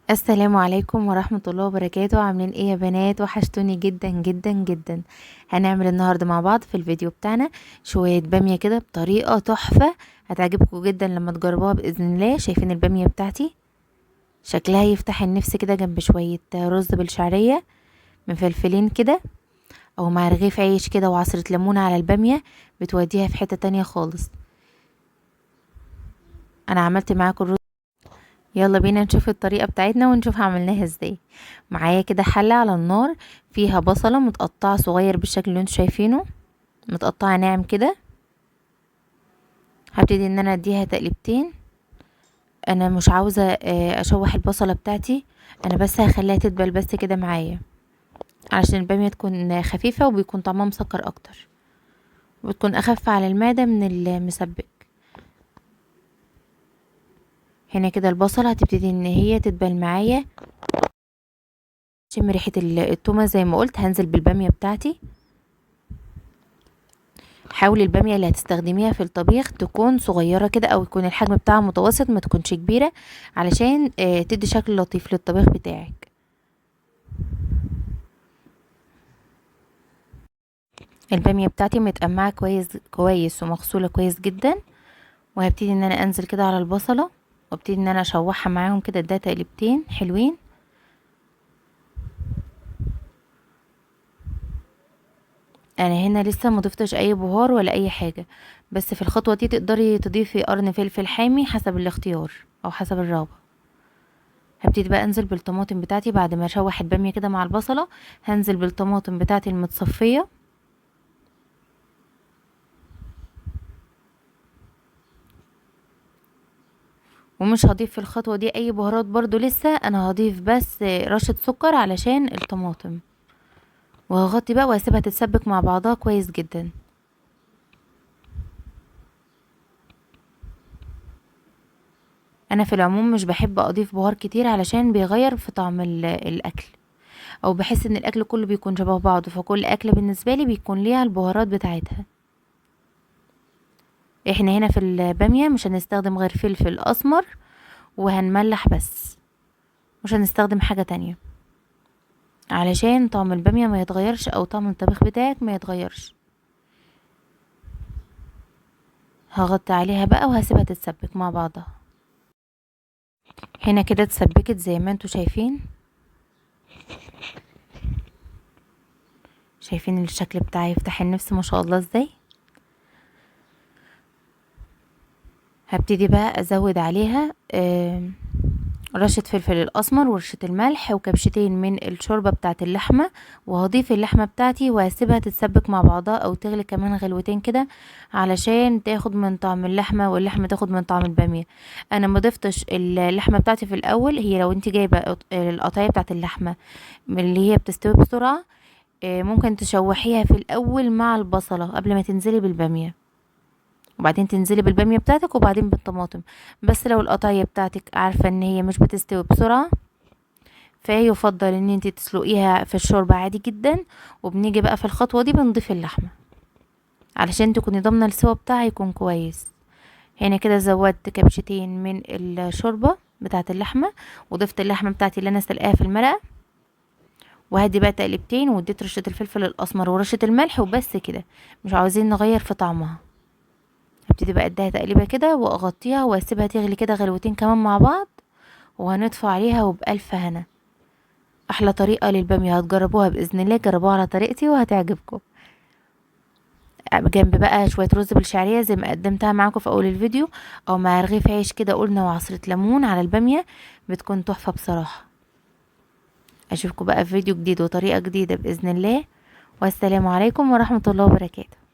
السلام عليكم ورحمة الله وبركاته. عاملين ايه يا بنات؟ وحشتوني جدا جدا جدا. هنعمل النهاردة مع بعض في الفيديو بتاعنا شوية بامية كده بطريقة تحفة، هتعجبكم جدا لما تجربوها بإذن الله. شايفين البامية بتاعتي شكلها يفتح النفس كده، جنب شوية رز بالشعرية مفلفلين كده، او مع رغيف عيش كده وعصرة ليمون على البامية، بتوديها في حتة تانية خالص. انا عملت معاكم الرز. يلا بينا نشوف الطريقة بتاعتنا ونشوف عملناها ازاي. معايا كده حلة على النار فيها بصلة متقطعة صغير بالشكل اللي انتوا شايفينه، متقطعة ناعم كده. هبتدي ان انا اديها تقليبتين. انا مش عاوزة اشوح البصلة بتاعتي، انا بس هخليها تدبل بس كده معايا، علشان البامية تكون خفيفة وبيكون طعمها مسكر اكتر، وبتكون اخف على المعدة من المسبك. هنا كده البصلة هتبتدي ان هي تدبل معايا، شم ريحة التومة. زي ما قلت هنزل بالبامية بتاعتي. حاولي البامية اللي هتستخدميها في الطبيخ تكون صغيرة كده، او يكون الحجم بتاعها متوسط، ما تكونش كبيرة، علشان تدي شكل لطيف للطبيخ بتاعك. البامية بتاعتي متقمعة كويس كويس ومغسولة كويس جدا، وهبتدي ان انا انزل كده على البصلة، وابتدي ان انا اشوحها معاهم كده، اديها تقليبتين حلوين. انا هنا لسه مضفتش اي بهار ولا اي حاجة، بس في الخطوة دي تقدري تضيفي قرن فلفل حامي حسب الاختيار او حسب الرغبة. هبتدي بقى انزل بالطماطم بتاعتي بعد ما اشوح الباميه كده مع البصله. هنزل بالطماطم بتاعتي المتصفيه، ومش هضيف في الخطوه دي اي بهارات برضو لسه. انا هضيف بس رشه سكر علشان الطماطم، وهغطي بقى وهسيبها تتسبك مع بعضها كويس جدا. انا في العموم مش بحب اضيف بهار كتير، علشان بيغير في طعم الاكل، او بحس ان الاكل كله بيكون شبه بعضه، فكل اكله بالنسبه لي بيكون ليها البهارات بتاعتها. احنا هنا في الباميه مش هنستخدم غير فلفل اسمر، وهنملح بس، مش هنستخدم حاجة تانية، علشان طعم البامية ما يتغيرش او طعم الطبيخ بتاعك ما يتغيرش. هغطي عليها بقى وهسيبها تتسبك مع بعضها. هنا كده اتسبكت زي ما انتوا شايفين. شايفين الشكل بتاعي يفتح النفس ما شاء الله ازاي. هبتدي بقى ازود عليها رشة فلفل الاسمر ورشة الملح وكبشتين من الشوربة بتاعة اللحمة، وهضيف اللحمة بتاعتي وهسيبها تتسبك مع بعضها او تغلي كمان غلوتين كده، علشان تاخد من طعم اللحمة واللحمة تاخد من طعم البامية. انا ما ضفتش اللحمة بتاعتي في الاول. هي لو انت جايبة القطعية بتاعة اللحمة من اللي هي بتستوي بسرعة، ممكن تشوحيها في الاول مع البصلة قبل ما تنزلي بالبامية، وبعدين تنزلي بالبامية بتاعتك وبعدين بالطماطم. بس لو القطعية بتاعتك عارفة ان هي مش بتستوي بسرعة، فيفضل ان انت تسلقيها في الشوربة عادي جدا، وبنيجي بقى في الخطوة دي بنضيف اللحمة علشان تكوني ضامنة السوا بتاعها يكون كويس. هنا كده زودت كبشتين من الشوربة بتاعة اللحمة، وضفت اللحمة بتاعتي اللي انا سلقاها في المرقة، وهدي بقى تقلبتين، واديت رشة الفلفل الاسمر ورشة الملح وبس كده، مش عاوزين نغير في طعمها. هبتدي بقى اديها تقليبه كده واغطيها واسيبها تغلي كده غلوتين كمان مع بعض، وهنطفي عليها وبألف هنا. احلى طريقه للباميه هتجربوها باذن الله، جربوها على طريقتي وهتعجبكم. جنب بقى شويه رز بالشعريه زي ما قدمتها معاكم في اول الفيديو، او مع رغيف عيش كده قلنا وعصره ليمون على الباميه، بتكون تحفه بصراحه. اشوفكم بقى في فيديو جديد وطريقه جديده باذن الله، والسلام عليكم ورحمه الله وبركاته.